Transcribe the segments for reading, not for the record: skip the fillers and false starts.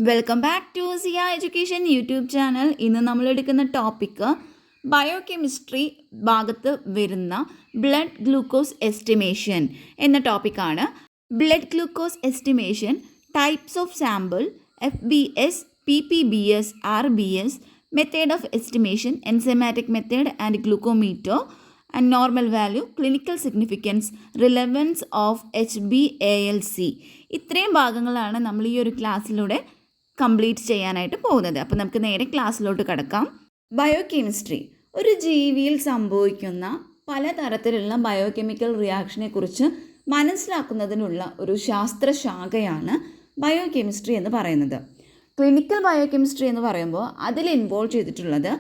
Welcome back to Siya education YouTube channel. ഇന്ന് നമ്മൾ എടുക്കുന്ന ടോപ്പിക്ക് ബയോകെമിസ്ട്രി ഭാഗത്ത് വരുന്ന ബ്ലഡ് ഗ്ലൂക്കോസ് എസ്റ്റിമേഷൻ എന്ന ടോപ്പിക്കാണ്. Blood glucose estimation, types of sample, FBS, PPBS, RBS, method of estimation, enzymatic method and glucometer and normal value, clinical significance, relevance of HbA1c. ഇത്രയും ഭാഗങ്ങളാണ് നമ്മൾ ഈ ഒരു ക്ലാസ്സിലൂടെ കംപ്ലീറ്റ് ചെയ്യാനായിട്ട് പോകുന്നത്. അപ്പോൾ നമുക്ക് നേരെ ക്ലാസ്സിലോട്ട് കിടക്കാം. ബയോകെമിസ്ട്രി ഒരു ജീവിയിൽ സംഭവിക്കുന്ന പലതരത്തിലുള്ള ബയോകെമിക്കൽ റിയാക്ഷനെ കുറിച്ച് മനസ്സിലാക്കുന്നതിനുള്ള ഒരു ശാസ്ത്രശാഖയാണ് ബയോകെമിസ്ട്രി എന്ന് പറയുന്നത്. ക്ലിനിക്കൽ ബയോകെമിസ്ട്രി എന്ന് പറയുമ്പോൾ അതിൽ ഇൻവോൾവ് ചെയ്തിട്ടുള്ളത്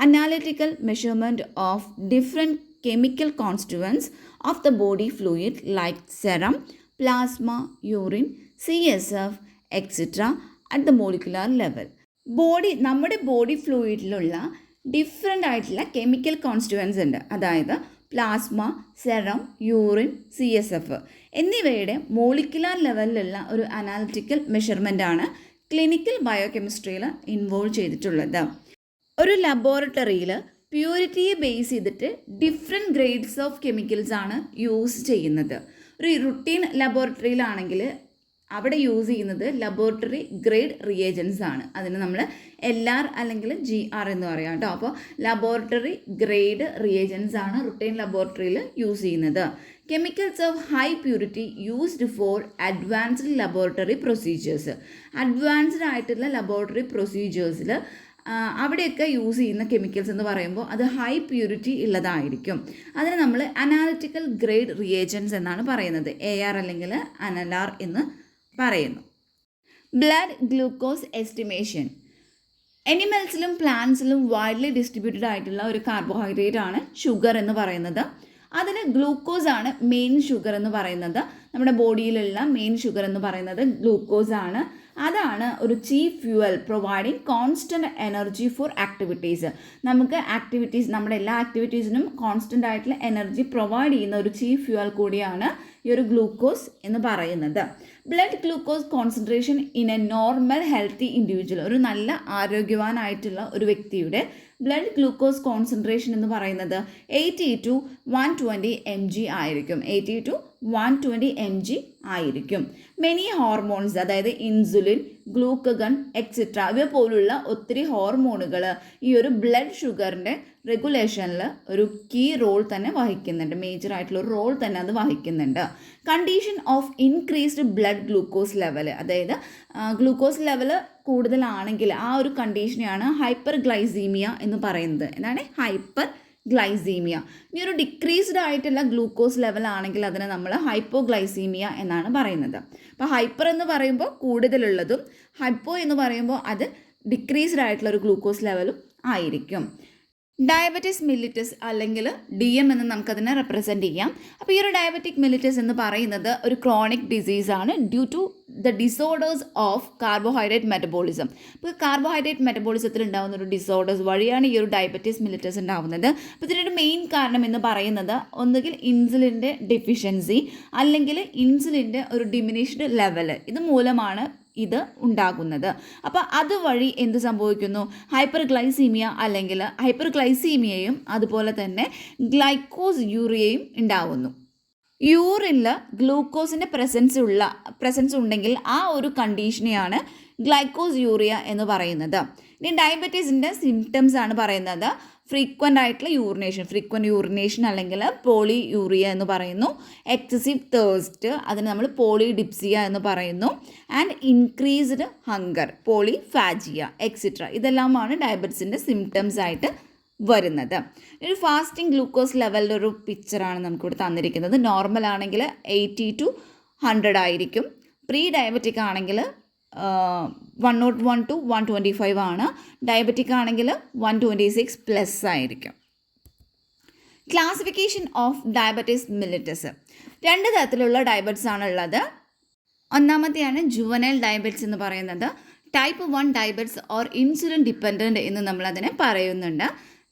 analytical measurement of different chemical constituents of the body fluid like serum, plasma, urine, CSF, etcetera at the molecular level. നമ്മുടെ ബോഡി ഫ്ലൂയിഡിലുള്ള ഡിഫറെൻ്റ് ആയിട്ടുള്ള കെമിക്കൽ കോൺസ്റ്റിറ്റ്യുവൻസ് ഉണ്ട്. അതായത് പ്ലാസ്മ, സെറം, യൂറിൻ, CSF എന്നിവയുടെ molecular ലെവലിലുള്ള ഒരു അനാലിറ്റിക്കൽ മെഷർമെൻ്റാണ് ക്ലിനിക്കൽ ബയോകെമിസ്ട്രിയിൽ ഇൻവോൾവ് ചെയ്തിട്ടുള്ളത്. ഒരു ലബോറട്ടറിയിൽ പ്യൂരിറ്റിയെ ബേസ് ചെയ്തിട്ട് ഡിഫറെൻറ്റ് ഗ്രേഡ്സ് ഓഫ് കെമിക്കൽസ് ആണ് യൂസ് ചെയ്യുന്നത്. ഒരു റുട്ടീൻ ലബോറട്ടറിയിലാണെങ്കിൽ അവിടെ യൂസ് ചെയ്യുന്നത് ലബോറട്ടറി ഗ്രേഡ് റിയേജൻസ് ആണ്. അതിന് നമ്മൾ LR അല്ലെങ്കിൽ GR എന്ന് പറയാം കേട്ടോ. അപ്പോൾ ലബോറട്ടറി ഗ്രേഡ് റിയേജൻസ് ആണ് റുട്ടീൻ ലബോറട്ടറിയിൽ യൂസ് ചെയ്യുന്നത്. Chemicals of high purity used for advanced laboratory procedures. Advanced ആയിട്ടുള്ള ലബോറട്ടറി പ്രൊസീജിയേഴ്സിൽ അവിടെയൊക്കെ യൂസ് ചെയ്യുന്ന കെമിക്കൽസ് എന്ന് പറയുമ്പോൾ അത് ഹൈ പ്യൂരിറ്റി ഉള്ളതായിരിക്കും. അതിന് നമ്മൾ അനാലിറ്റിക്കൽ ഗ്രേഡ് റിയേജൻസ് എന്നാണ് പറയുന്നത്. AR അല്ലെങ്കിൽ അനലാർ എന്ന് പറയുന്നു. ബ്ലഡ് ഗ്ലൂക്കോസ് എസ്റ്റിമേഷൻ എനിമൽസിലും പ്ലാന്റ്സിലും വൈഡ്ലി ഡിസ്ട്രിബ്യൂട്ടഡ് ആയിട്ടുള്ള ഒരു കാർബോഹൈഡ്രേറ്റ് ആണ് ഷുഗർ എന്ന് പറയുന്നത്. അതിന് ഗ്ലൂക്കോസ് ആണ് മെയിൻ ഷുഗർ എന്ന് പറയുന്നത്. നമ്മുടെ ബോഡിയിലുള്ള മെയിൻ ഷുഗർ എന്ന് പറയുന്നത് ഗ്ലൂക്കോസ് ആണ്. അതാണ് ഒരു chief fuel providing constant energy for activities. നമുക്ക് നമ്മുടെ എല്ലാ ആക്ടിവിറ്റീസിനും കോൺസ്റ്റൻ്റ് ആയിട്ടുള്ള എനർജി പ്രൊവൈഡ് ചെയ്യുന്ന ഒരു ചീഫ് ഫ്യൂവൽ കൂടിയാണ് ഈ ഒരു ഗ്ലൂക്കോസ് എന്ന് പറയുന്നത്. Blood glucose concentration in A normal healthy individual, ഒരു നല്ല ആരോഗ്യവാനായിട്ടുള്ള ഒരു വ്യക്തിയുടെ ബ്ലഡ് ഗ്ലൂക്കോസ് കോൺസെൻട്രേഷൻ എന്ന് പറയുന്നത് 80 to 120 mg ആയിരിക്കും. 80 to 120 mg ആയിരിക്കും. മെനി ഹോർമോൺസ്, അതായത് ഇൻസുലിൻ, ഗ്ലൂക്കഗൺ, എക്സെട്ര ഇവ പോലുള്ള ഒത്തിരി ഹോർമോണുകൾ ഈ ഒരു ബ്ലഡ് ഷുഗറിൻ്റെ റെഗുലേഷനിൽ ഒരു കീ റോൾ തന്നെ വഹിക്കുന്നുണ്ട്. മേജർ ആയിട്ടുള്ള ഒരു റോൾ തന്നെ അത് വഹിക്കുന്നുണ്ട്. Condition of increased blood glucose level, അതായത് ഗ്ലൂക്കോസ് ലെവൽ കൂടുതലാണെങ്കിൽ ആ ഒരു കണ്ടീഷനെയാണ് ഹൈപ്പർ ഗ്ലൈസീമിയ എന്ന് പറയുന്നത്. എന്താണ് ഹൈപ്പർ ഗ്ലൈസീമിയ? ഇനി ഒരു ഡിക്രീസ്ഡ് ആയിട്ടുള്ള ഗ്ലൂക്കോസ് ലെവൽ ആണെങ്കിൽ അതിനെ നമ്മൾ ഹൈപ്പോഗ്ലൈസീമിയ എന്നാണ് പറയുന്നത്. അപ്പോൾ ഹൈപ്പർ എന്ന് പറയുമ്പോൾ കൂടുതലുള്ളതും ഹൈപ്പോ എന്ന് പറയുമ്പോൾ അത് ഡിക്രീസ്ഡ് ആയിട്ടുള്ള ഒരു ഗ്ലൂക്കോസ് ലെവലും ആയിരിക്കും. ഡയബറ്റിസ് മില്ലിറ്റസ് അല്ലെങ്കിൽ DM എന്ന് നമുക്കതിനെ റെപ്രസെൻറ്റ് ചെയ്യാം. അപ്പോൾ ഈ ഒരു ഡയബറ്റിക് മില്ലിറ്റസ് എന്ന് പറയുന്നത് ഒരു ക്രോണിക് ഡിസീസാണ് due to the disorders of carbohydrate metabolism. അപ്പോൾ കാർബോഹൈഡ്രേറ്റ് മെറ്റബോളിസത്തിൽ ഉണ്ടാകുന്ന ഒരു ഡിസോർഡേഴ്സ് വഴിയാണ് ഈ ഒരു ഡയബറ്റിസ് മില്ലിറ്റസ് ഉണ്ടാകുന്നത്. അപ്പോൾ ഇതിനൊരു മെയിൻ കാരണം എന്ന് പറയുന്നത് ഒന്നുകിൽ ഇൻസുലിൻ്റെ ഡെഫിഷ്യൻസി അല്ലെങ്കിൽ ഇൻസുലിൻ്റെ ഒരു ഡിമിനിഷ്ഡ് ലെവൽ, ഇത് മൂലമാണ് ഇത് ഉണ്ടാകുന്നത്. അപ്പോൾ അതുവഴി എന്ത് സംഭവിക്കുന്നു? ഹൈപ്പർ ഗ്ലൈസീമിയ അല്ലെങ്കിൽ ഹൈപ്പർ ഗ്ലൈസീമിയയും അതുപോലെ തന്നെ ഗ്ലൈക്കോസ് യൂറിയയും ഉണ്ടാകുന്നു. യൂറിനിൽ ഗ്ലൂക്കോസിൻ്റെ പ്രസൻസ് ഉണ്ടെങ്കിൽ ആ ഒരു കണ്ടീഷനെയാണ് ഗ്ലൈക്കോസ് യൂറിയ എന്ന് പറയുന്നത്. ഇനി ഡയബറ്റീസിൻ്റെ സിംറ്റംസ് ആണ് പറയുന്നത്. ഫ്രീക്വൻ്റ് യൂറിനേഷൻ അല്ലെങ്കിൽ പോളി യൂറിയ എന്ന് പറയുന്നു. എക്സസീവ് തേഴ്സ്റ്റ്, അതിന് നമ്മൾ പോളിഡിപ്സിയ എന്ന് പറയുന്നു. ആൻഡ് ഇൻക്രീസ്ഡ് ഹങ്കർ, പോളിഫാജിയ, എക്സെട്ര ഇതെല്ലാമാണ് ഡയബറ്റീസിൻ്റെ സിംറ്റംസ് ആയിട്ട് വരുന്നത്. ഒരു ഫാസ്റ്റിംഗ് ഗ്ലൂക്കോസ് ലെവലിൻ്റെ ഒരു പിക്ചറാണ് നമുക്കിവിടെ തന്നിരിക്കുന്നത്. നോർമൽ ആണെങ്കിൽ 80 to 100 ആയിരിക്കും. പ്രീ ഡയബറ്റിക് ആണെങ്കിൽ 101 to 125 ആണ്. ഡയബറ്റിക് ആണെങ്കിൽ 126 പ്ലസ് ആയിരിക്കും. ക്ലാസിഫിക്കേഷൻ ഓഫ് ഡയബറ്റിസ് മില്ലിറ്റസ്, 2 തരത്തിലുള്ള ഡയബറ്റിസ് ആണുള്ളത്. ഒന്നാമത്തെയാണ് ജുവനൈൽ ഡയബറ്റിസ് എന്ന് പറയുന്നത്. Type 1 diabetes or insulin dependent എന്ന് നമ്മളതിനെ പറയുന്നുണ്ട്.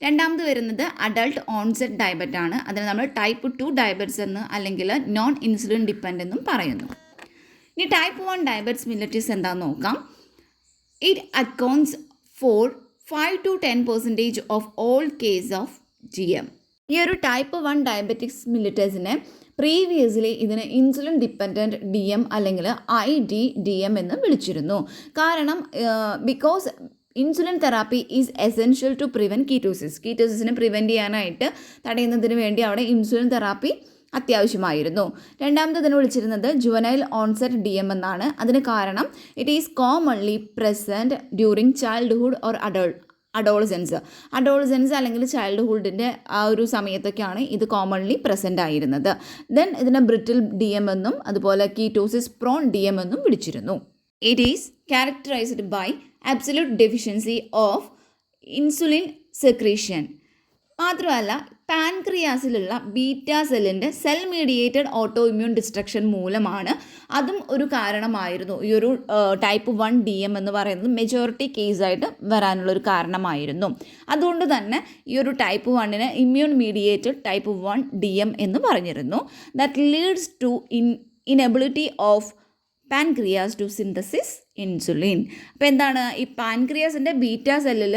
രണ്ടാമത് വരുന്നത് അഡൾട്ട് ഓൺസെറ്റ് ഡയബറ്റ് ആണ്. അതിന് നമ്മൾ ടൈപ്പ് 2 ഡയബറ്റിസ് എന്ന് അല്ലെങ്കിൽ നോൺ ഇൻസുലിൻ ഡിപ്പെൻഡൻ്റ് എന്നും പറയുന്നു. ഇനി ടൈപ്പ് 1 ഡയബറ്റിസ് മില്ലിറ്റസ് എന്താണെന്ന് നോക്കാം. It accounts for 5 to 10% of all cases of GM. ഈ ഒരു ടൈപ്പ് 1 ഡയബറ്റിക്സ് മിലിറ്റസിനെ പ്രീവിയസ്ലി ഇതിന് ഇൻസുലിൻ ഡിപ്പെൻഡൻറ്റ് DM അല്ലെങ്കിൽ IDDM എന്ന് വിളിച്ചിരുന്നു. കാരണം because insulin therapy is essential to prevent കീറ്റോസിസിനെ പ്രിവെൻറ്റ് ചെയ്യാനായിട്ട് തടയുന്നതിന് വേണ്ടി അവിടെ ഇൻസുലിൻ തെറാപ്പി അത്യാവശ്യമായിരുന്നു. രണ്ടാമത്തേതിന് വിളിച്ചിരുന്നത് ജുവനൈൽ ഓൺസെറ്റ് DM എന്നാണ്. അതിന് കാരണം it is commonly present during childhood or Adolescence അല്ലെങ്കിൽ ചൈൽഡ്ഹുഡിൻ്റെ ആ ഒരു സമയത്തൊക്കെയാണ് ഇത് കോമൺലി പ്രസൻ്റ് ആയിരുന്നത്. ദെൻ ഇതിനെ ബ്രിറ്റിൽ DM എന്നും അതുപോലെ കീറ്റോസിസ് പ്രോൺ DM എന്നും വിളിച്ചിരുന്നു. It is characterised by absolute deficiency of insulin secretion. മാത്രമല്ല പാൻക്രിയാസിലുള്ള ബീറ്റാ സെല്ലിൻ്റെ cell mediated auto immune destruction മൂലമാണ് അതും ഒരു കാരണമായിരുന്നു. ഈ ഒരു ടൈപ്പ് 1 DM എന്ന് പറയുന്നത് മെജോറിറ്റി കേസായിട്ട് വരാനുള്ളൊരു കാരണമായിരുന്നു. അതുകൊണ്ട് തന്നെ ഈ ഒരു ടൈപ്പ് 1ന് ഇമ്മ്യൂൺ മീഡിയേറ്റഡ് ടൈപ്പ് 1 DM എന്ന് പറഞ്ഞിരുന്നു. That leads to inability of pancreas to synthesis insulin. അപ്പോൾ എന്താണ്, ഈ പാൻക്രിയാസിൻ്റെ ബീറ്റാ സെല്ലിൽ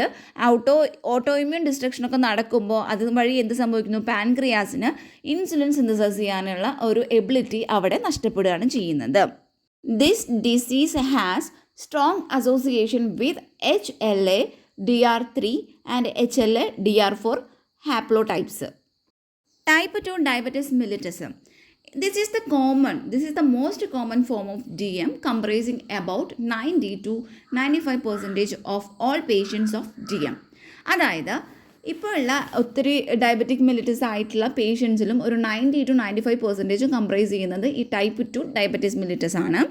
ഓട്ടോ ഇമ്മ്യൂൺ ഡിസ്ട്രക്ഷനൊക്കെ നടക്കുമ്പോൾ അത് വഴി എന്ത് സംഭവിക്കുന്നു, പാൻക്രിയാസിന് ഇൻസുലിൻ സിന്തസൈസ് ചെയ്യാനുള്ള ഒരു എബിലിറ്റി അവിടെ നഷ്ടപ്പെടുകയാണ് ചെയ്യുന്നത്. This disease has strong association with HLA DR3 and HLA DR4 haplotypes. Type 2 diabetes mellitus. This is the most common form of DM, comprising about 90 to 95% of all patients of DM. അതായത് ഇപ്പോൾ ഉള്ള ഒത്തിരി diabetic മിലിറ്റസ് ആയിട്ടുള്ള പേഷ്യൻസിലും ഒരു 90 to 95% comprise ചെയ്യുന്നത് ഈ type 2 diabetes മിലിറ്റസ് ആണ്.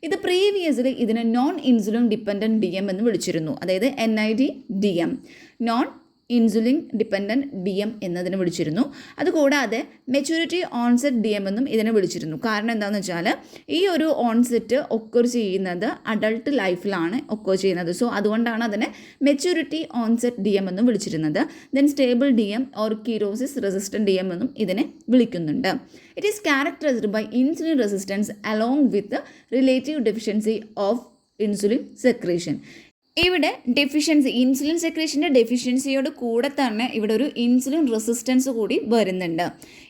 ഇത് പ്രീവിയസ്ലി ഇതിനെ നോൺ ഇൻസുലിൻ ഡിപ്പെൻഡൻറ്റ് DM എന്ന് വിളിച്ചിരുന്നു. അതായത് NID-DM, non insulin dependent DM എന്നതിന് വിളിച്ചിരുന്നു. അതുകൂടാതെ മെച്യൂരിറ്റി ഓൺസെറ്റ് DM എന്നും ഇതിനെ വിളിച്ചിരുന്നു. കാരണം എന്താണെന്ന് വെച്ചാൽ ഈ ഒരു ഓൺസെറ്റ് ഒക്കർ ചെയ്യുന്നത് അഡൾട്ട് ലൈഫിലാണ് ഒക്കർ ചെയ്യുന്നത്. സോ അതുകൊണ്ടാണ് അതിനെ മെച്യൂരിറ്റി ഓൺസെറ്റ് DM എന്നും വിളിച്ചിരുന്നത്. Then stable DM or ketosis resistant DM എന്നും ഇതിനെ വിളിക്കുന്നുണ്ട്. It is characterised by insulin resistance along with relative deficiency of insulin secretion. ഇവിടെ ഇൻസുലിൻ സെക്രീഷൻ്റെ ഡെഫിഷ്യൻസിയോട് കൂടെ തന്നെ ഇവിടെ ഒരു ഇൻസുലിൻ റെസിസ്റ്റൻസ് കൂടി വരുന്നുണ്ട്.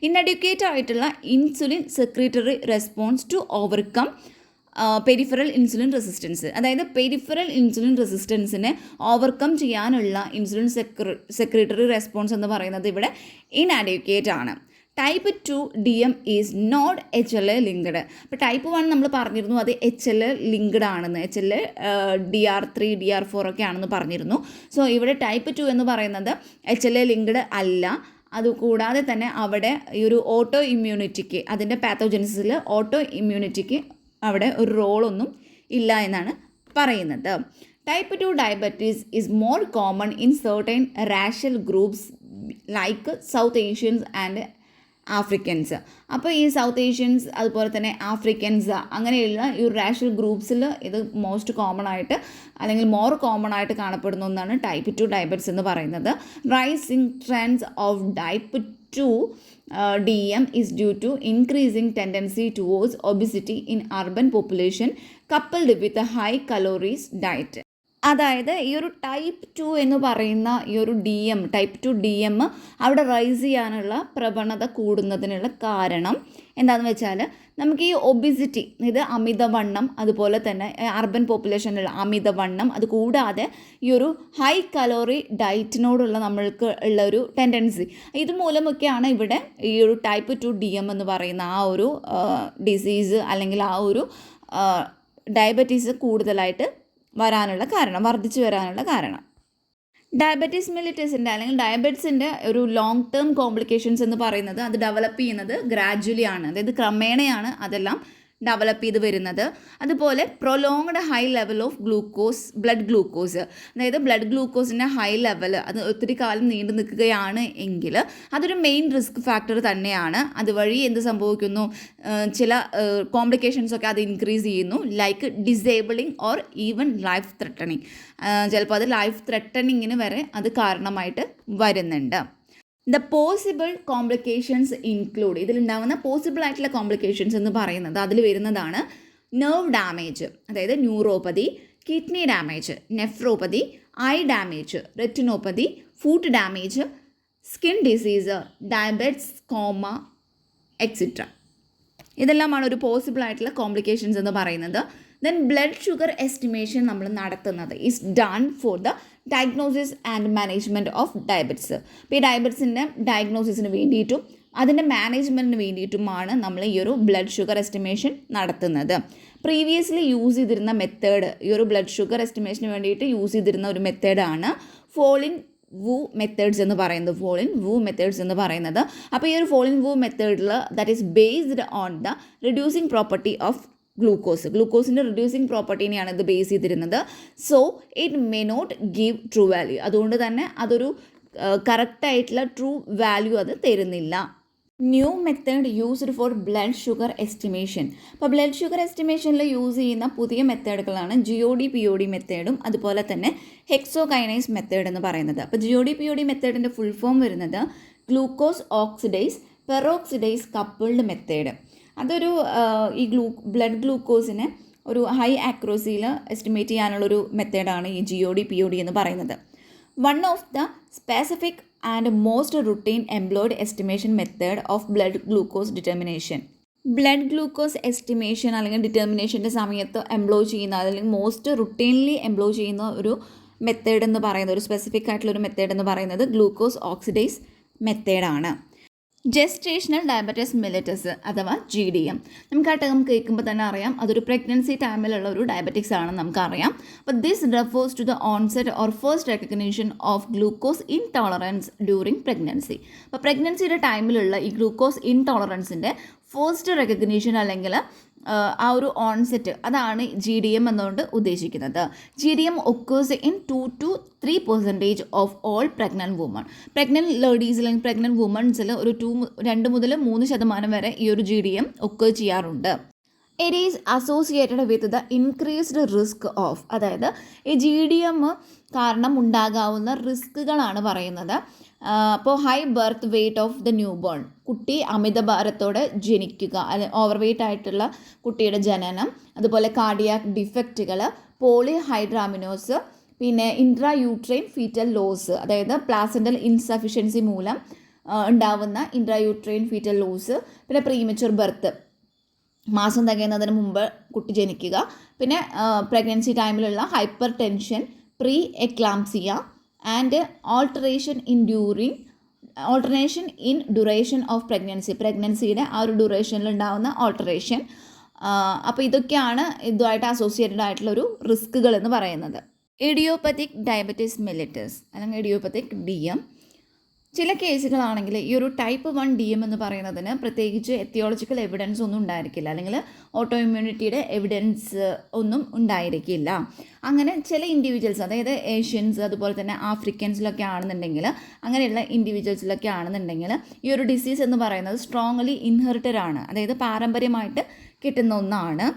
ഇൻഅഡ്യൂക്കേറ്റ് ആയിട്ടുള്ള insulin secretory response to overcome peripheral insulin resistance. അതായത് പെരിഫറൽ ഇൻസുലിൻ റെസിസ്റ്റൻസിനെ ഓവർകം ചെയ്യാനുള്ള ഇൻസുലിൻ സെക്രീറ്ററി റെസ്പോൺസ് എന്ന് പറയുന്നത് ഇവിടെ ഇൻഅഡ്യൂക്കേറ്റ് ആണ്. Type 2 DM is not HLA linked. അപ്പോൾ ടൈപ്പ് 1 നമ്മൾ പറഞ്ഞിരുന്നു അത് HLA ലിങ്ക്ഡ് ആണെന്ന്, HLA DR3 DR4 ഒക്കെ ആണെന്ന് പറഞ്ഞിരുന്നു. സോ ഇവിടെ ടൈപ്പ് 2 എന്ന് പറയുന്നത് HLA ലിങ്ക്ഡ് അല്ല. അതുകൂടാതെ തന്നെ അവിടെ ഈ ഒരു ഓട്ടോ ഇമ്മ്യൂണിറ്റിക്ക്, അതിൻ്റെ പാത്തോജനിസിൽ ഓട്ടോ ഇമ്മ്യൂണിറ്റിക്ക് അവിടെ ഒരു റോളൊന്നും ഇല്ല എന്നാണ് പറയുന്നത്. Type 2 diabetes is more common in certain racial groups like South Asians and Africans. അപ്പോൾ ഈ സൗത്ത് ഏഷ്യൻസ് അതുപോലെ തന്നെ ആഫ്രിക്കൻസ് അങ്ങനെയുള്ള ഈ റാഷ്യൽ ഗ്രൂപ്പ്സിൽ ഇത് മോസ്റ്റ് കോമൺ ആയിട്ട് അല്ലെങ്കിൽ മോർ കോമൺ ആയിട്ട് കാണപ്പെടുന്ന ഒന്നാണ് ടൈപ്പ് 2 ഡയബറ്റിസ് എന്ന് പറയുന്നത്. Rising trends of type 2 DM is due to increasing tendency towards obesity in urban population coupled with a high calories diet. അതായത് ഈ ഒരു ടൈപ്പ് 2 എന്ന് പറയുന്ന ഈ ഒരു ടൈപ്പ് 2 DM അവിടെ റൈസ് ചെയ്യാനുള്ള പ്രവണത കൂടുന്നതിനുള്ള കാരണം എന്താണെന്ന് വെച്ചാൽ നമുക്ക് ഈ ഒബിസിറ്റി, ഇത് അമിതവണ്ണം, അതുപോലെ തന്നെ അർബൻ പോപ്പുലേഷനിലുള്ള അമിതവണ്ണം, അതുകൂടാതെ ഈ ഒരു ഹൈ കലോറി ഡയറ്റിനോടുള്ള നമ്മൾക്ക് ഉള്ള ഒരു ടെൻഡൻസി, ഇതുമൂലമൊക്കെയാണ് ഇവിടെ ഈ ഒരു ടൈപ്പ് 2 DM എന്ന് പറയുന്ന ആ ഒരു ഡിസീസ് അല്ലെങ്കിൽ ആ ഒരു ഡയബറ്റീസ് കൂടുതലായിട്ട് വർദ്ധിച്ചു വരാനുള്ള കാരണം. ഡയബറ്റീസ് മിലിറ്റസിൻ്റെ അല്ലെങ്കിൽ ഡയബറ്റിസിൻ്റെ ഒരു ലോങ് ടേം കോംപ്ലിക്കേഷൻസ് എന്ന് പറയുന്നത് അത് ഡെവലപ്പ് ചെയ്യുന്നത് ഗ്രാജ്വലി ആണ്, അതായത് ക്രമേണയാണ് അതെല്ലാം ഡെവലപ്പ് ചെയ്ത് വരുന്നത്. അതുപോലെ prolonged high level of blood glucose, അതായത് ബ്ലഡ് ഗ്ലൂക്കോസിൻ്റെ ഹൈ ലെവൽ അത് ഒത്തിരി കാലം നീണ്ടു നിൽക്കുകയാണ് എങ്കിൽ അതൊരു മെയിൻ റിസ്ക് ഫാക്ടർ തന്നെയാണ്. അതുവഴി എന്ത് സംഭവിക്കുന്നു, ചില കോംപ്ലിക്കേഷൻസൊക്കെ അത് ഇൻക്രീസ് ചെയ്യുന്നു, like disabling or even life threatening. ചിലപ്പോൾ അത് ലൈഫ് ത്രെട്ടണിങ്ങിന് വരെ അത് കാരണമായിട്ട് വരുന്നുണ്ട്. ദ പോസിബിൾ കോംപ്ലിക്കേഷൻസ് ഇൻക്ലൂഡ്, ഇതിലുണ്ടാകുന്ന പോസിബിൾ ആയിട്ടുള്ള കോംപ്ലിക്കേഷൻസ് എന്ന് പറയുന്നത് അതിൽ വരുന്നതാണ് നെർവ് ഡാമേജ്, അതായത് neuropathy, kidney damage, nephropathy, eye damage, retinopathy, foot damage, skin disease, diabetes, coma, etcetera. ഇതെല്ലാമാണ് ഒരു പോസിബിൾ ആയിട്ടുള്ള കോംപ്ലിക്കേഷൻസ് എന്ന് പറയുന്നത്. ദെൻ ബ്ലഡ് ഷുഗർ എസ്റ്റിമേഷൻ നമ്മൾ നടത്തുന്നത് is done for the diagnosis and management of diabetes. അപ്പോൾ ഈ ഡയബറ്റിസിൻ്റെ ഡയഗ്നോസിസിന് വേണ്ടിയിട്ടും അതിൻ്റെ മാനേജ്മെൻറ്റിന് വേണ്ടിയിട്ടുമാണ് നമ്മൾ ഈ ഒരു ബ്ലഡ് ഷുഗർ എസ്റ്റിമേഷൻ നടത്തുന്നത്. പ്രീവിയസ്ലി യൂസ് ചെയ്തിരുന്ന മെത്തേഡ്, ഈ ഒരു ബ്ലഡ് ഷുഗർ എസ്റ്റിമേഷന് വേണ്ടിയിട്ട് യൂസ് ചെയ്തിരുന്ന ഒരു മെത്തേഡാണ് ഫോളിൻ വു മെത്തേഡ്സ് എന്ന് പറയുന്നത്. അപ്പോൾ ഈ ഒരു ഫോളിൻ വു മെത്തേഡിൽ that is based on the reducing property of ഗ്ലൂക്കോസിൻ്റെ റിഡ്യൂസിങ് പ്രോപ്പർട്ടീനെയാണ് ഇത് ബേസ് ചെയ്തിരുന്നത്. So it may not give true value. അതുകൊണ്ട് തന്നെ അതൊരു കറക്റ്റായിട്ടുള്ള ട്രൂ വാല്യൂ അത് തരുന്നില്ല. New method used for blood sugar estimation. അപ്പോൾ ബ്ലഡ് ഷുഗർ എസ്റ്റിമേഷനിൽ യൂസ് ചെയ്യുന്ന പുതിയ മെത്തേഡുകളാണ് GOD POD മെത്തേഡും അതുപോലെ തന്നെ ഹെക്സോകൈനൈസ് മെത്തേഡ് എന്ന് പറയുന്നത്. അപ്പോൾ GOD POD മെത്തേഡിൻ്റെ ഫുൾ ഫോം വരുന്നത് glucose oxidise peroxidase coupled method. അതൊരു ഈ ബ്ലഡ് ഗ്ലൂക്കോസിനെ ഒരു ഹൈ ആക്യുറസിയിൽ എസ്റ്റിമേറ്റ് ചെയ്യാനുള്ളൊരു മെത്തേഡാണ് ഈ GOD POD എന്ന് പറയുന്നത്. One of the specific and most routine employed estimation method of blood glucose determination. Blood glucose estimation അല്ലെങ്കിൽ ഡിറ്റർമിനേഷൻ്റെ സമയത്ത് എംപ്ലോയ് ചെയ്യുന്ന അല്ലെങ്കിൽ മോസ്റ്റ് റുട്ടീൻലി എംപ്ലോയ് ചെയ്യുന്ന ഒരു മെത്തേഡ് എന്ന് പറയുന്നത്, ഒരു സ്പെസിഫിക് ആയിട്ടുള്ളൊരു മെത്തേഡ് എന്ന് പറയുന്നത് ഗ്ലൂക്കോസ് ഓക്സിഡൈസ് മെത്തേഡാണ്. ജെസ്റ്റേഷണൽ ഡയബറ്റിസ് മെലിറ്റസ് അഥവാ GDM. നമുക്ക് ആ ടേം കേൾക്കുമ്പോൾ തന്നെ അറിയാം അതൊരു പ്രഗ്നൻസി ടൈമിലുള്ള ഒരു ഡയബറ്റിക്സ് ആണെന്ന് നമുക്കറിയാം. അപ്പോൾ this refers to the onset or first recognition of glucose intolerance during pregnancy. അപ്പോൾ പ്രഗ്നൻസിയുടെ ടൈമിലുള്ള ഈ ഗ്ലൂക്കോസ് ഇൻടോളറൻസിൻ്റെ ഫസ്റ്റ് റെക്കഗ്നീഷൻ അല്ലെങ്കിൽ ആ ഒരു ഓൺസെറ്റ്, അതാണ് GDM എന്നുകൊണ്ട് ഉദ്ദേശിക്കുന്നത്. GDM occurs in 2 to 3% of all pregnant woman. Pregnant ലേഡീസിൽ അല്ലെങ്കിൽ പ്രഗ്നൻറ്റ് വുമൺസിൽ ഒരു 2 മുതൽ 3% വരെ ഈ ഒരു GDM ഒക്കേർ ചെയ്യാറുണ്ട്. It is associated with the increased risk of, അതായത് ഈ GDM കാരണം ഉണ്ടാകാവുന്ന റിസ്കുകളാണ് പറയുന്നത്. അപ്പോൾ high birth weight of the newborn, കുട്ടി അമിതഭാരത്തോടെ ജനിക്കുക, ഓവർ വെയ്റ്റ് ആയിട്ടുള്ള കുട്ടിയുടെ ജനനം, അതുപോലെ കാർഡിയാക് ഡിഫക്റ്റുകൾ, പോളിഹൈഡ്രാമിനോസ്, പിന്നെ ഇൻട്രാ യൂട്രൈൻ ഫീറ്റൽ ലോസ്, അതായത് പ്ലാസെൻ്റൽ ഇൻസഫിഷ്യൻസി മൂലം ഉണ്ടാവുന്ന ഇൻട്രാ യൂട്രൈൻ ഫീറ്റൽ ലോസ്, പിന്നെ പ്രീമച്വർ ബർത്ത്, മാസം തികയുന്നതിന് മുമ്പ് കുട്ടി ജനിക്കുക, പിന്നെ പ്രഗ്നൻസി ടൈമിലുള്ള hypertension, pre eclampsia and alteration in duration of പ്രഗ്നൻസിയുടെ ആ ഒരു ഡ്യൂറേഷനിൽ ഉണ്ടാകുന്ന ഓൾട്ടറേഷൻ. അപ്പോൾ ഇതൊക്കെയാണ് ഇതുമായിട്ട് അസോസിയേറ്റഡ് ആയിട്ടുള്ളൊരു റിസ്കുകൾ എന്ന് പറയുന്നത്. ഇഡിയോപ്പത്തിക് ഡയബറ്റിസ് മെലിറ്റസ് അല്ലെങ്കിൽ ഇഡിയോപ്പത്തിക് DM. ചില കേസുകളാണെങ്കിൽ ഈ ഒരു ടൈപ്പ് 1 DM എന്ന് പറയുന്നതിന് പ്രത്യേകിച്ച് എത്തിയോളജിക്കൽ എവിഡൻസ് ഒന്നും ഉണ്ടായിരിക്കില്ല, അല്ലെങ്കിൽ ഓട്ടോ ഇമ്മ്യൂണിറ്റിയുടെ എവിഡൻസ് ഒന്നും ഉണ്ടായിരിക്കില്ല. അങ്ങനെ ചില ഇൻഡിവിജ്വൽസ്, അതായത് ഏഷ്യൻസ് അതുപോലെ തന്നെ ആഫ്രിക്കൻസിലൊക്കെ ആണെന്നുണ്ടെങ്കിൽ, അങ്ങനെയുള്ള ഇൻഡിവിജ്വൽസിലൊക്കെ ആണെന്നുണ്ടെങ്കിൽ ഈ ഒരു ഡിസീസ് എന്ന് പറയുന്നത് സ്ട്രോങ്ലി ഇൻഹെറിറ്റഡ് ആണ്, അതായത് പാരമ്പര്യമായിട്ട് കിട്ടുന്ന ഒന്നാണ്.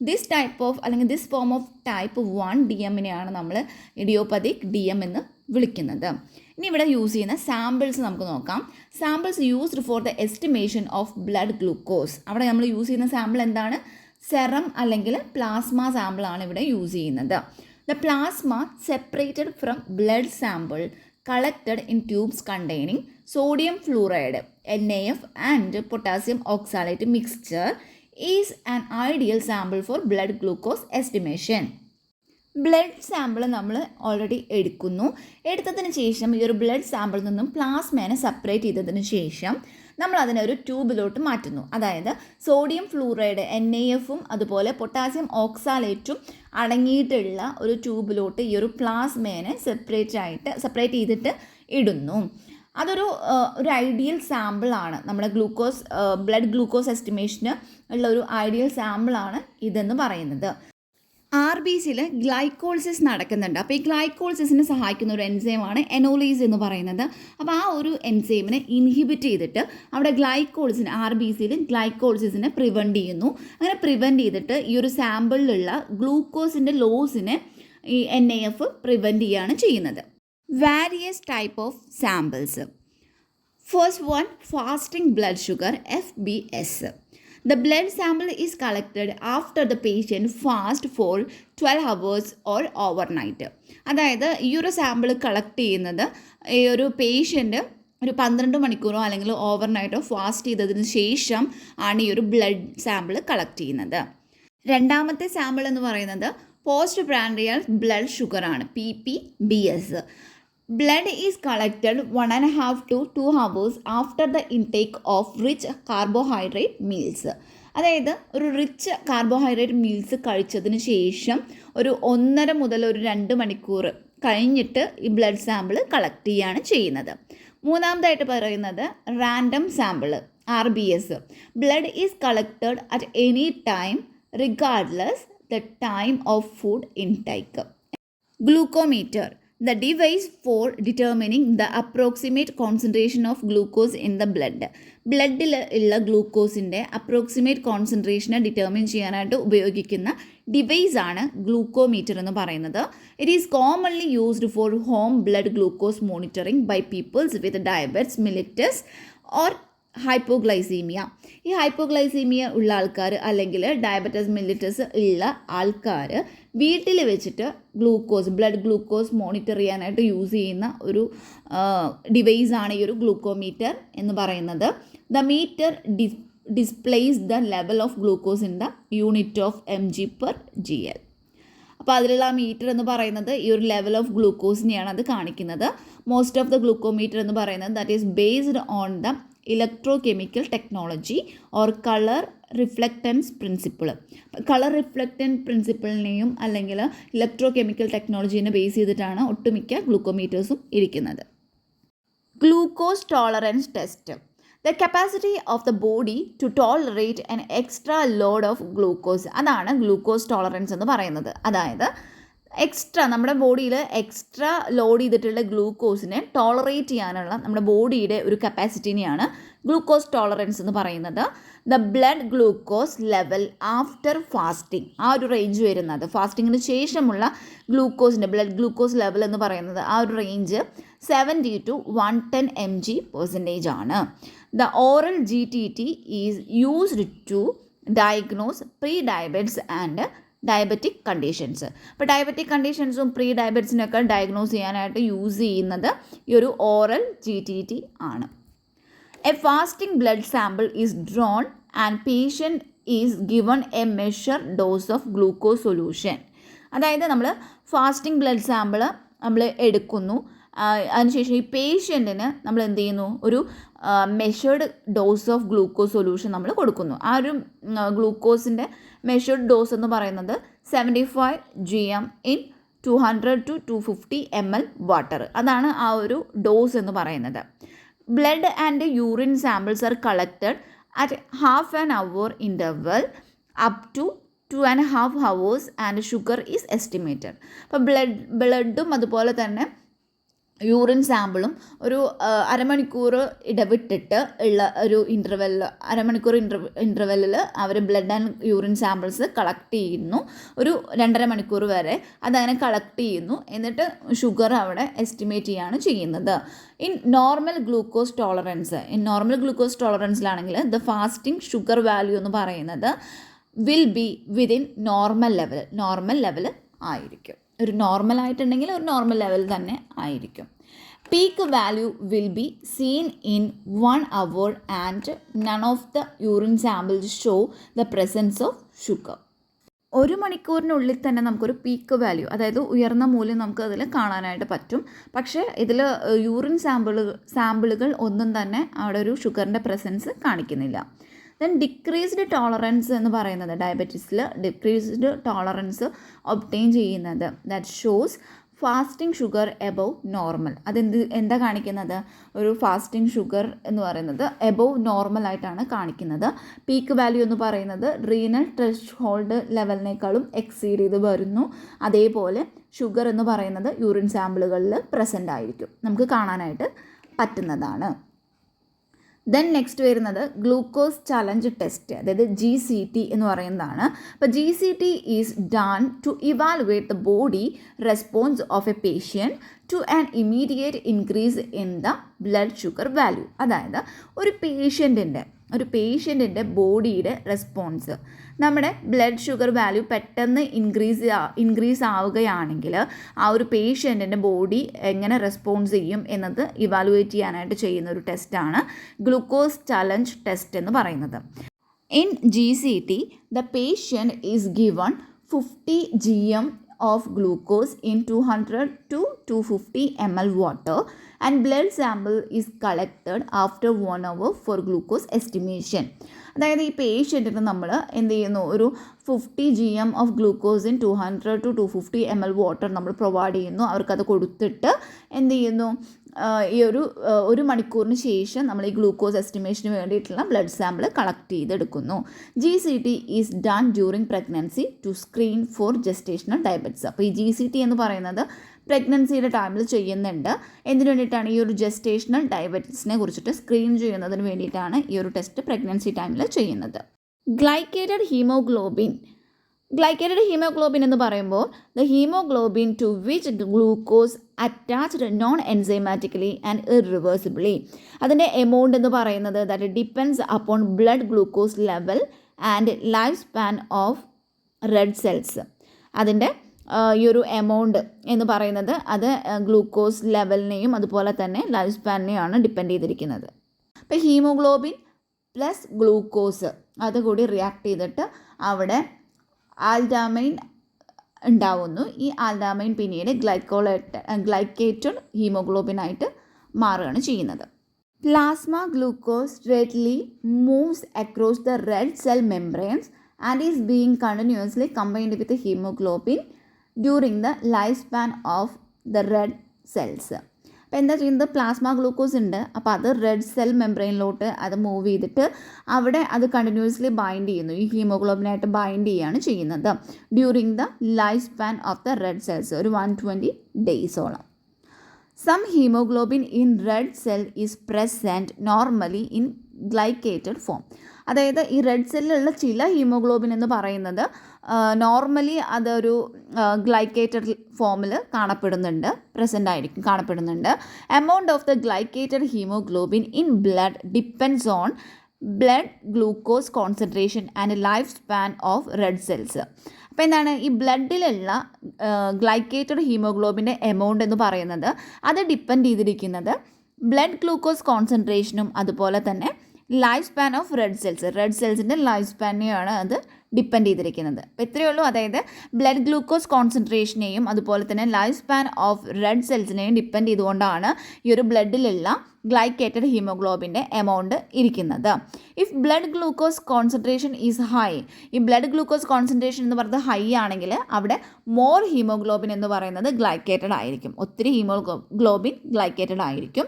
ദിസ് ഫോം ഓഫ് ടൈപ്പ് 1 DMനെയാണ് നമ്മൾ ഇഡിയോപ്പത്തിക് DM എന്ന് വിളിക്കുന്നത്. ഇനി ഇവിടെ യൂസ് ചെയ്യുന്ന സാമ്പിൾസ് നമുക്ക് നോക്കാം. Samples used for the estimation of blood glucose. അവിടെ നമ്മൾ യൂസ് ചെയ്യുന്ന സാമ്പിൾ എന്താണ്? സെറം അല്ലെങ്കിൽ പ്ലാസ്മ സാമ്പിളാണ് ഇവിടെ യൂസ് ചെയ്യുന്നത്. The plasma separated from blood sample collected in tubes containing sodium fluoride NaF and potassium oxalate mixture is an ideal sample for blood glucose estimation. Blood sample നമ്മൾ already എടുത്തതിന് ശേഷം ഈ ഒരു blood സാമ്പിളിൽ നിന്നും പ്ലാസ്മേനെ separate ചെയ്തതിന് ശേഷം നമ്മൾ അതിനെ ഒരു ട്യൂബിലോട്ട് മാറ്റുന്നു. അതായത് സോഡിയം ഫ്ലൂറൈഡ് NaFും അതുപോലെ പൊട്ടാസ്യം ഓക്സാലേറ്റും അടങ്ങിയിട്ടുള്ള ഒരു ട്യൂബിലോട്ട് ഈ ഒരു പ്ലാസ്മേനെ സെപ്പറേറ്റ് ചെയ്തിട്ട് ഇടുന്നു. അതൊരു ഐഡിയൽ സാമ്പിളാണ്. നമ്മുടെ ബ്ലഡ് ഗ്ലൂക്കോസ് എസ്റ്റിമേഷന് ഉള്ള ഒരു ഐഡിയൽ സാമ്പിളാണ് ഇതെന്ന് പറയുന്നത്. RBCയിൽ ഗ്ലൈക്കോളിസിസ് നടക്കുന്നുണ്ട്. അപ്പോൾ ഈ ഗ്ലൈക്കോളിസിസിനെ സഹായിക്കുന്ന ഒരു എൻസൈമാണ് എനോലീസ് എന്ന് പറയുന്നത്. അപ്പോൾ ആ ഒരു എൻസൈമിനെ ഇൻഹിബിറ്റ് ചെയ്തിട്ട് അവിടെ RBCയിൽ ഗ്ലൈക്കോളിസിസിനെ പ്രിവെൻറ്റ് ചെയ്യുന്നു. അങ്ങനെ പ്രിവെൻറ്റ് ചെയ്തിട്ട് ഈ ഒരു സാമ്പിളിലുള്ള ഗ്ലൂക്കോസിൻ്റെ ലോസിനെ ഈ NaF പ്രിവെൻറ്റ് ചെയ്യുകയാണ് ചെയ്യുന്നത്. Various type of samples. First one, fasting blood sugar FBS. The blood sample is collected after the patient fast for 12 hours or overnight. അതായത് ഈ ഒരു സാമ്പിൾ കളക്ട് ചെയ്യുന്നത് ഈ ഒരു പേഷ്യൻ്റ് ഒരു 12 മണിക്കൂറോ അല്ലെങ്കിൽ ഓവർനൈറ്റോ ഫാസ്റ്റ് ചെയ്തതിന് ശേഷം ആണ് ഈ ഒരു ബ്ലഡ് സാമ്പിൾ കളക്ട് ചെയ്യുന്നത്. രണ്ടാമത്തെ സാമ്പിൾ എന്ന് പറയുന്നത് പോസ്റ്റ് പ്രാൻഡിയൽ ബ്ലഡ് ഷുഗർ ആണ്, PPBS. Blood is collected 1.5 to 2 hours after the intake of rich carbohydrate meals. അതായത് ഒരു റിച്ച് കാർബോഹൈഡ്രേറ്റ് മീൽസ് കഴിച്ചതിന് ശേഷം ഒരു 1.5 മുതൽ ഒരു 2 മണിക്കൂർ കഴിഞ്ഞിട്ട് ഈ ബ്ലഡ് സാമ്പിൾ കളക്ട് ചെയ്യുകയാണ് ചെയ്യുന്നത്. മൂന്നാമതായിട്ട് പറയുന്നത് random sample, RBS. Blood is collected at any time regardless the time of food intake. Glucometer, the device for determining the approximate concentration of glucose in the blood. ബ്ലഡിൽ ഉള്ള ഗ്ലൂക്കോസിൻ്റെ approximate കോൺസെൻട്രേഷനെ determine ചെയ്യാനായിട്ട് ഉപയോഗിക്കുന്ന ഡിവൈസാണ് glucometer എന്ന് പറയുന്നത്. It is commonly used for home blood glucose monitoring by peoples with diabetes mellitus or hypoglycaemia. ഈ hypoglycaemia ഉള്ള ആൾക്കാർ അല്ലെങ്കിൽ ഡയബറ്റിസ് മെലിറ്റസ് ഉള്ള ആൾക്കാർ വീട്ടിൽ വെച്ചിട്ട് ബ്ലഡ് ഗ്ലൂക്കോസ് മോണിറ്റർ ചെയ്യാനായിട്ട് യൂസ് ചെയ്യുന്ന ഒരു ഡിവൈസാണ് ഈ ഒരു ഗ്ലൂക്കോമീറ്റർ എന്ന് പറയുന്നത്. The meter displays the level of glucose in the unit of mg/gl. അപ്പോൾ അതിലുള്ള ആ മീറ്റർ എന്ന് പറയുന്നത് ഈ ഒരു ലെവൽ ഓഫ് ഗ്ലൂക്കോസിനെയാണ് അത് കാണിക്കുന്നത്. മോസ്റ്റ് ഓഫ് ദ ഗ്ലൂക്കോമീറ്റർ എന്ന് പറയുന്നത് that is based on the electrochemical technology or colour reflectance principle. Colour reflectance പ്രിൻസിപ്പിളിനെയും അല്ലെങ്കിൽ ഇലക്ട്രോകെമിക്കൽ ടെക്നോളജീനെ ബേസ് ചെയ്തിട്ടാണ് ഒട്ടുമിക്ക ഗ്ലൂക്കോമീറ്റേഴ്സും ഇരിക്കുന്നത്. Glucose tolerance test, the capacity of the body to tolerate an extra load of glucose. അതാണ് ഗ്ലൂക്കോസ് ടോളറൻസ് എന്ന് പറയുന്നത്. അതായത് എക്സ്ട്രാ നമ്മുടെ ബോഡിയിൽ എക്സ്ട്രാ ലോഡ് ചെയ്തിട്ടുള്ള ഗ്ലൂക്കോസിനെ ടോളറേറ്റ് ചെയ്യാനുള്ള നമ്മുടെ ബോഡിയുടെ ഒരു കപ്പാസിറ്റിനെയാണ് ഗ്ലൂക്കോസ് ടോളറൻസ് എന്ന് പറയുന്നത്. The blood glucose level after fasting, ആ ഒരു റേഞ്ച് വരുന്നത് ഫാസ്റ്റിങ്ങിന് ശേഷമുള്ള ഗ്ലൂക്കോസിൻ്റെ ബ്ലഡ് ഗ്ലൂക്കോസ് ലെവൽ എന്ന് പറയുന്നത് ആ ഒരു റേഞ്ച് 70 to 110 mg% ആണ്. The oral GTT is used to diagnose pre diabetes and diabetic conditions. അപ്പോൾ ഡയബറ്റിക് കണ്ടീഷൻസും പ്രീ ഡയബറ്റിസിനൊക്കെ ഡയഗ്നോസ് ചെയ്യാനായിട്ട് യൂസ് ചെയ്യുന്നത് ഈ ഒരു ഓറൽ GTT ആണ്. A fasting blood sample is drawn and patient is given a measure dose of glucose solution. അതായത് നമ്മൾ ഫാസ്റ്റിംഗ് ബ്ലഡ് സാമ്പിൾ നമ്മൾ എടുക്കുന്നു, അതിനുശേഷം ഈ പേഷ്യൻറ്റിന് നമ്മൾ എന്ത് ചെയ്യുന്നു, ഒരു measured dose of glucose solution നമ്മൾ കൊടുക്കുന്നു. ആ ഒരു ഗ്ലൂക്കോസിൻ്റെ മെഷേർഡ് ഡോസ് എന്ന് പറയുന്നത് 75 gm in 200 to 250 ml water. അതാണ് ആ ഒരു ഡോസ് എന്ന് പറയുന്നത്. Blood and urine samples are collected at half an hour interval up to 2.5 hours and sugar is estimated. അപ്പോൾ ബ്ലഡും അതുപോലെ തന്നെ യൂറിൻ സാമ്പിളും ഒരു അരമണിക്കൂർ ഇടവിട്ടിട്ട് ഉള്ള ഒരു അരമണിക്കൂർ ഇൻ്റർവെല്ലിൽ അവർ blood and urine samples collect ചെയ്യുന്നു. ഒരു 2.5 മണിക്കൂർ വരെ അതങ്ങനെ കളക്ട് ചെയ്യുന്നു. എന്നിട്ട് ഷുഗർ അവിടെ എസ്റ്റിമേറ്റ് ചെയ്യുകയാണ് ചെയ്യുന്നത്. ഇൻ നോർമൽ ഗ്ലൂക്കോസ് ടോളറൻസിലാണെങ്കിൽ ദ ഫാസ്റ്റിംഗ് ഷുഗർ വാല്യൂ എന്ന് പറയുന്നത് will be within normal level ആയിരിക്കും. ഒരു നോർമൽ ആയിട്ടുണ്ടെങ്കിൽ ഒരു നോർമൽ ലെവൽ തന്നെ ആയിരിക്കും. Peak value will be seen in 1 hour and none of the urine samples show the presence of sugar. 1 മണിക്കൂറിനുള്ളിൽ തന്നെ നമുക്കൊരു പീക്ക് വാല്യൂ, അതായത് ഉയർന്ന മൂല്യം നമുക്ക് അതിൽ കാണാനായിട്ട് പറ്റും. പക്ഷേ ഇതിൽ യൂറിൻ സാമ്പിളുകൾ ഒന്നും തന്നെ അവിടെ ഒരു ഷുഗറിൻ്റെ പ്രസൻസ് കാണിക്കുന്നില്ല. ദെൻ ഡിക്രീസ്ഡ് ടോളറൻസ് എന്ന് പറയുന്നത് ഡയബറ്റീസിൽ ഡിക്രീസ്ഡ് ടോളറൻസ് ഒബ്റ്റെയിൻ ചെയ്യുന്നത് that shows fasting sugar above normal. എന്താ കാണിക്കുന്നത്, ഒരു ഫാസ്റ്റിംഗ് ഷുഗർ എന്ന് പറയുന്നത് എബവ് നോർമൽ ആയിട്ടാണ് കാണിക്കുന്നത്. പീക്ക് വാല്യൂ എന്ന് പറയുന്നത് റീനൽ ത്രെഷ്ഹോൾഡ് ലെവലിനേക്കാളും എക്സീഡ് ചെയ്ത് വരുന്നു. അതേപോലെ ഷുഗർ എന്ന് പറയുന്നത് യൂറിൻ സാമ്പിളുകളിൽ പ്രസൻ്റ് ആയിരിക്കും, നമുക്ക് കാണാനായിട്ട് പറ്റുന്നതാണ്. ദെൻ നെക്സ്റ്റ് വരുന്നത് ഗ്ലൂക്കോസ് ചലഞ്ച് ടെസ്റ്റ്, അതായത് GCT എന്ന് പറയുന്നതാണ്. അപ്പോൾ GCT is done to evaluate the body response of a patient to an immediate increase in the blood sugar value. അതായത് ഒരു പേഷ്യൻറ്റിൻ്റെ ഒരു പേഷ്യൻറ്റിൻ്റെ ബോഡിയുടെ റെസ്പോൺസ്. നമ്മുടെ ബ്ലഡ് ഷുഗർ വാല്യൂ പെട്ടെന്ന് ഇൻക്രീസ് ആവുകയാണെങ്കിൽ ആ ഒരു പേഷ്യൻറ്റിൻ്റെ ബോഡി എങ്ങനെ റെസ്പോൺസ് ചെയ്യും എന്നത് ഇവാലുവേറ്റ് ചെയ്യാനായിട്ട് ചെയ്യുന്ന ഒരു ടെസ്റ്റാണ് ഗ്ലൂക്കോസ് ചലഞ്ച് ടെസ്റ്റ് എന്ന് പറയുന്നത്. In GCT, the patient is given 50 gm of glucose in 200 to 250 ml water and blood sample is collected after 1 hour for glucose estimation. അതായത് ഈ പേഷ്യൻറ്റിന് നമ്മൾ എന്ത് ചെയ്യുന്നു, ഒരു 50 gm of glucose in 200 to 250 ml water നമ്മൾ provide ചെയ്യുന്നു. അവർക്കത് കൊടുത്തിട്ട് എന്ത് ചെയ്യുന്നു, ഈ ഒരു മണിക്കൂറിന് ശേഷം നമ്മൾ ഈ ഗ്ലൂക്കോസ് എസ്റ്റിമേഷന് വേണ്ടിയിട്ടുള്ള ബ്ലഡ് സാമ്പിൾ കളക്ട് ചെയ്തെടുക്കുന്നു. GCT is done during pregnancy to screen for gestational diabetes. അപ്പോൾ ഈ GCT എന്ന് പറയുന്നത് പ്രഗ്നൻസിയുടെ ടൈമിൽ ചെയ്യുന്നുണ്ട്. എന്തിനു വേണ്ടിയിട്ടാണ്? ഈ ഒരു ജസ്റ്റേഷണൽ ഡയബറ്റിസിനെ കുറിച്ചിട്ട് സ്ക്രീൻ ചെയ്യുന്നതിന് വേണ്ടിയിട്ടാണ് ഈ ഒരു ടെസ്റ്റ് പ്രഗ്നൻസി ടൈമിൽ ചെയ്യുന്നത്. ഗ്ലൈക്കേറ്റഡ് ഹീമോഗ്ലോബിൻ എന്ന് പറയുമ്പോൾ the haemoglobin to which glucose attached non enzymatically and irreversibly. അതിൻ്റെ എമൗണ്ട് എന്ന് പറയുന്നത് that depends upon blood glucose level and life span of red cells. അതിൻ്റെ ഈ ഒരു എമൗണ്ട് എന്ന് പറയുന്നത് അത് ഗ്ലൂക്കോസ് ലെവലിനെയും അതുപോലെ തന്നെ ലൈഫ് സ്പാനിനെയാണ് ഡിപ്പെൻഡ് ചെയ്തിരിക്കുന്നത്. അപ്പോൾ ഹീമോഗ്ലോബിൻ പ്ലസ് ഗ്ലൂക്കോസ് അതുകൂടി റിയാക്ട് ചെയ്തിട്ട് അവിടെ ആൽഡാമൈൻ ഉണ്ടാവുന്നു. ഈ ആൽഡാമൈൻ പിന്നീട് ഗ്ലൈക്കേറ്റഡ് ഹീമോഗ്ലോബിനായിട്ട് മാറുകയാണ് ചെയ്യുന്നത്. Plasma glucose readily moves across the red cell membranes and is being continuously combined with haemoglobin during the life span of the red cells. അപ്പോൾ എന്താ ചെയ്യുന്നത്, പ്ലാസ്മ ഗ്ലൂക്കോസ് ഉണ്ട്, അപ്പോൾ അത് റെഡ് സെൽ മെംബ്രെയിനിലോട്ട് അത് മൂവ് ചെയ്തിട്ട് അവിടെ അത് കണ്ടിന്യൂസ്ലി ബൈൻഡ് ചെയ്യുന്നു, ഈ ഹീമോഗ്ലോബിനായിട്ട് ബൈൻഡ് ചെയ്യുകയാണ് ചെയ്യുന്നത് during the life span of the red cells, ഒരു 120 ഡേയ്സോളം. Some haemoglobin in red cell is present normally in glycated form. അതായത് ഈ റെഡ് സെല്ലിലുള്ള ചില ഹീമോഗ്ലോബിൻ എന്ന് പറയുന്നത് നോർമലി അതൊരു ഗ്ലൈക്കേറ്റഡ് ഫോമിൽ കാണപ്പെടുന്നുണ്ട്. Amount of the glycated haemoglobin in blood depends on blood glucose concentration and life span of red cells. അപ്പോൾ എന്താണ്, ഈ ബ്ലഡിലുള്ള ഗ്ലൈക്കേറ്റഡ് ഹീമോഗ്ലോബിൻ്റെ എമൗണ്ട് എന്ന് പറയുന്നത് അത് ഡിപ്പെൻഡ് ചെയ്തിരിക്കുന്നത് ബ്ലഡ് ഗ്ലൂക്കോസ് കോൺസെൻട്രേഷനും അതുപോലെ തന്നെ ലൈഫ് സ്പാൻ ഓഫ് റെഡ് സെൽസിൻ്റെ ലൈഫ് സ്പാനെയാണ് അത് ഡിപ്പെൻഡ് ചെയ്തിരിക്കുന്നത്. അപ്പോൾ ഇത്രയേ ഉള്ളൂ. അതായത് ബ്ലഡ് ഗ്ലൂക്കോസ് കോൺസെൻട്രേഷനെയും അതുപോലെ തന്നെ ലൈഫ് സ്പാൻ ഓഫ് റെഡ് സെൽസിനെയും ഡിപ്പെൻഡ് ചെയ്തുകൊണ്ടാണ് ഈ ഒരു ബ്ലഡിലുള്ള ഗ്ലൈക്കേറ്റഡ് ഹീമോഗ്ലോബിൻ്റെ എമൗണ്ട് ഇരിക്കുന്നത്. If blood glucose concentration is high, ഈ ബ്ലഡ് ഗ്ലൂക്കോസ് കോൺസെൻട്രേഷൻ എന്ന് പറയുന്നത് ഹൈ ആണെങ്കിൽ അവിടെ മോർ ഹീമോഗ്ലോബിൻ എന്ന് പറയുന്നത് ഗ്ലൈക്കേറ്റഡ് ആയിരിക്കും, ഒത്തിരി ഹീമോഗ്ലോബിൻ ഗ്ലൈക്കേറ്റഡ് ആയിരിക്കും.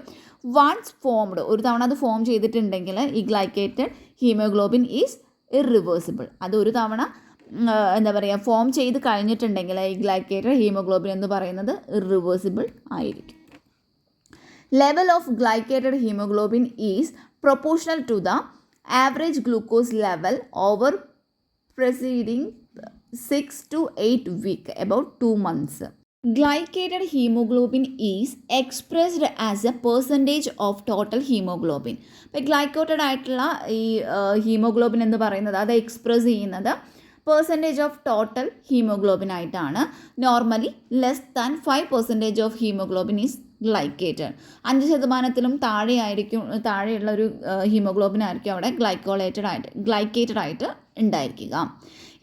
വൺസ് ഫോംഡ്, ഒരു തവണ അത് ഫോം ചെയ്തിട്ടുണ്ടെങ്കിൽ ഈ ഗ്ലൈക്കേറ്റഡ് ഹീമോഗ്ലോബിൻ ഈസ് ഇറിവേഴ്സിബിൾ. അത് ഒരു തവണ ഫോം ചെയ്ത് കഴിഞ്ഞിട്ടുണ്ടെങ്കിൽ ഈ ഗ്ലൈക്കേറ്റഡ് ഹീമോഗ്ലോബിൻ എന്ന് പറയുന്നത് ഇറിവേഴ്സിബിൾ ആയിരിക്കും. Level of glycated hemoglobin is proportional to the average glucose level over preceding 6 to 8 weeks, about 2 months. Glycated hemoglobin is expressed as a percentage of total hemoglobin. അപ്പോൾ ഗ്ലൈക്കോട്ടഡ് ആയിട്ടുള്ള ഈ haemoglobin എന്ന് പറയുന്നത് അത് express ചെയ്യുന്നത് പെർസെൻറ്റേജ് ഓഫ് ടോട്ടൽ ഹീമോഗ്ലോബിൻ ആയിട്ടാണ്. Normally less than 5% of haemoglobin is glycated. 5% താഴെയുള്ള ഒരു ഹീമോഗ്ലോബിൻ ആയിരിക്കും അവിടെ ഗ്ലൈക്കേറ്റഡ് ആയിട്ട് ഉണ്ടായിരിക്കുക.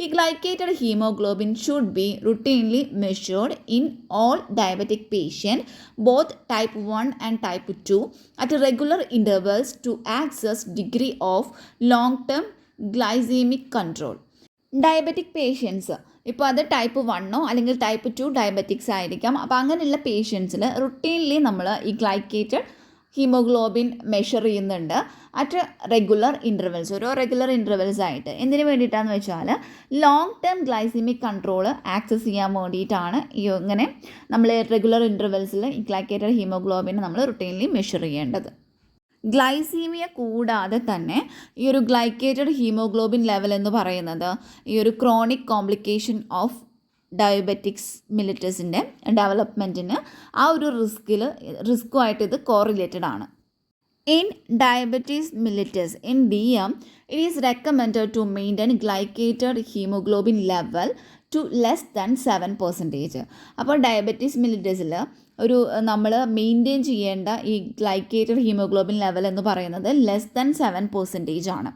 ഈ glycated haemoglobin should be routinely measured in all diabetic patient both type 1 and type 2 at regular intervals to access degree of long term glycaemic control. Diabetic patients, ഇപ്പോൾ അത് type 1 അല്ലെങ്കിൽ ടൈപ്പ് 2 ഡയബറ്റിക്സ് ആയിരിക്കാം. അപ്പോൾ അങ്ങനെയുള്ള പേഷ്യൻസിൽ routinely നമ്മൾ ഈ glycated haemoglobin measure ചെയ്യുന്നുണ്ട് at regular intervals, ഓരോ റെഗുലർ ഇൻ്റർവെൽസ് ആയിട്ട്. എന്തിനു വേണ്ടിയിട്ടാണെന്ന് വെച്ചാൽ long term glycaemic control access ചെയ്യാൻ വേണ്ടിയിട്ടാണ് ഇങ്ങനെ നമ്മൾ റെഗുലർ ഇൻ്റർവെൽസിൽ ഈ ഗ്ലൈക്കേറ്റഡ് ഹീമോഗ്ലോബിനെ നമ്മൾ റുട്ടീൻലി മെഷർ ചെയ്യേണ്ടത്. ഗ്ലൈസീമിയ കൂടാതെ തന്നെ ഈ ഒരു ഗ്ലൈക്കേറ്റഡ് ഹീമോഗ്ലോബിൻ ലെവൽ എന്ന് പറയുന്നത് ഈ ഒരു ക്രോണിക് കോംപ്ലിക്കേഷൻ ഓഫ് ഡയബറ്റിക്സ് മിലിറ്റസിൻ്റെ ഡെവലപ്മെൻറ്റിന് ആ ഒരു റിസ്ക്കുമായിട്ട് ഇത് കോറിലേറ്റഡ് ആണ്. In diabetes mellitus, in DM, it is recommended to maintain glycated hemoglobin level to less than 7%. അപ്പോൾ ഡയബറ്റീസ് മിലിറ്റസിൽ ഒരു നമ്മൾ മെയിൻറ്റെയിൻ ചെയ്യേണ്ട ഈ ഗ്ലൈക്കേറ്റഡ് ഹീമോഗ്ലോബിൻ ലെവൽ എന്ന് പറയുന്നത് ലെസ് ദാൻ 7% ആണ്.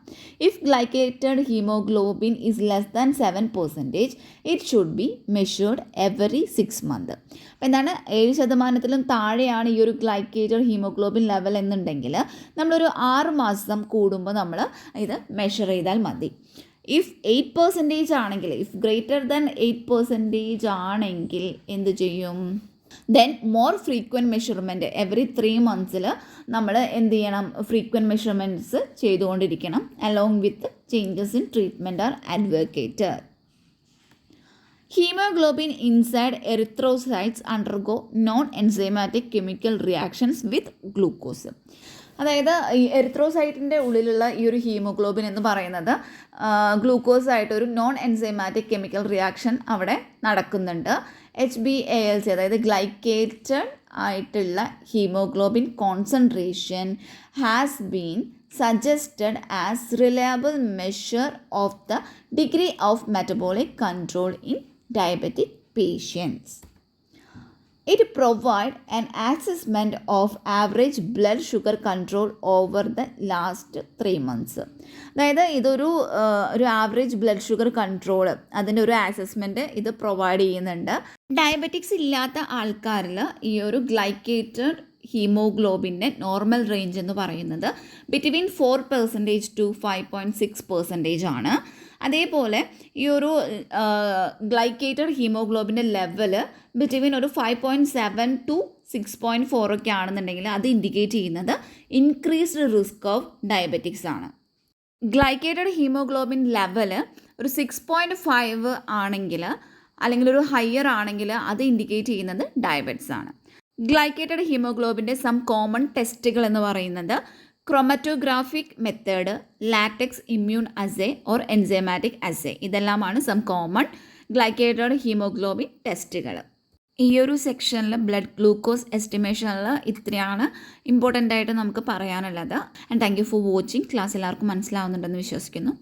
If glycated haemoglobin is less than 7%, it should be measured every 6 months. അപ്പോൾ എന്താണ് 7% താഴെയാണ് ഈ ഒരു ഗ്ലൈക്കേറ്റഡ് ഹീമോഗ്ലോബിൻ ലെവൽ എന്നുണ്ടെങ്കിൽ നമ്മളൊരു 6 മാസം കൂടുമ്പോൾ നമ്മൾ ഇത് മെഷർ ചെയ്താൽ മതി. ഇഫ് 8% ആണെങ്കിൽ, ഇഫ് ഗ്രേറ്റർ ദാൻ 8% ആണെങ്കിൽ എന്ത് ചെയ്യും? Then more frequent measurement every 3 months നമ്മൾ എന്ത് ചെയ്യണം? ഫ്രീക്വൻറ്റ് മെഷർമെൻറ്റ്സ് ചെയ്തുകൊണ്ടിരിക്കണം. Along with changes in treatment are advocated. Haemoglobin inside erythrocytes undergo non enzymatic chemical reactions with glucose. അതായത് ഈ എറിത്രോസൈറ്റിൻ്റെ ഉള്ളിലുള്ള ഈ ഒരു ഹീമോഗ്ലോബിൻ എന്ന് പറയുന്നത് ഗ്ലൂക്കോസായിട്ട് ഒരു നോൺ എൻസൈമാറ്റിക് കെമിക്കൽ റിയാക്ഷൻ അവിടെ നടക്കുന്നുണ്ട്. HbALC അതായത് ഗ്ലൈക്കേറ്റഡ് ആയിട്ടുള്ള haemoglobin concentration has been suggested as reliable measure of the degree of metabolic control in diabetic patients. It provides an assessment of average blood sugar control over the last 3 months. അതായത് ഇതൊരു average blood sugar control, അതിൻ്റെ ഒരു assessment ഇത് provide ചെയ്യുന്നുണ്ട്. Diabetics ഇല്ലാത്ത ആൾക്കാരിൽ ഈ ഒരു ഗ്ലൈക്കേറ്റഡ് ഹീമോഗ്ലോബിൻ്റെ നോർമൽ റേഞ്ച് എന്ന് പറയുന്നത് ബിറ്റ്വീൻ 4% to 5.6% ആണ്. അതേപോലെ ഈ ഒരു ഗ്ലൈക്കേറ്റഡ് ഹീമോഗ്ലോബിൻ്റെ ലെവല് ബിറ്റ്വീൻ ഒരു 5.7 to 6.4 ഒക്കെ ആണെന്നുണ്ടെങ്കിൽ അത് ഇൻഡിക്കേറ്റ് ചെയ്യുന്നത് ഇൻക്രീസ്ഡ് റിസ്ക് ഓഫ് ഡയബറ്റിക്സ് ആണ്. ഗ്ലൈക്കേറ്റഡ് ഹീമോഗ്ലോബിൻ ലെവല് ഒരു 6.5 ആണെങ്കിൽ അല്ലെങ്കിൽ ഒരു ഹയർ ആണെങ്കിൽ അത് ഇൻഡിക്കേറ്റ് ചെയ്യുന്നത് ഡയബറ്റിസ് ആണ്. ഗ്ലൈക്കേറ്റഡ് ഹീമോഗ്ലോബിൻ്റെ സം കോമൺ ടെസ്റ്റുകൾ എന്ന് പറയുന്നത് chromatographic method, latex immune assay or enzymatic assay. ഇതെല്ലാമാണ് സം കോമൺ ഗ്ലൈക്കേറ്റഡ് ഹീമോഗ്ലോബിൻ ടെസ്റ്റുകൾ. ഈ ഒരു സെക്ഷനിൽ ബ്ലഡ് ഗ്ലൂക്കോസ് എസ്റ്റിമേഷനിൽ ഇത്രയാണ് ഇമ്പോർട്ടൻ്റ് ആയിട്ട് നമുക്ക് പറയാനുള്ളത്. And thank you for watching. Class എല്ലാവർക്കും മനസ്സിലാവുന്നുണ്ടെന്ന് വിശ്വസിക്കുന്നു.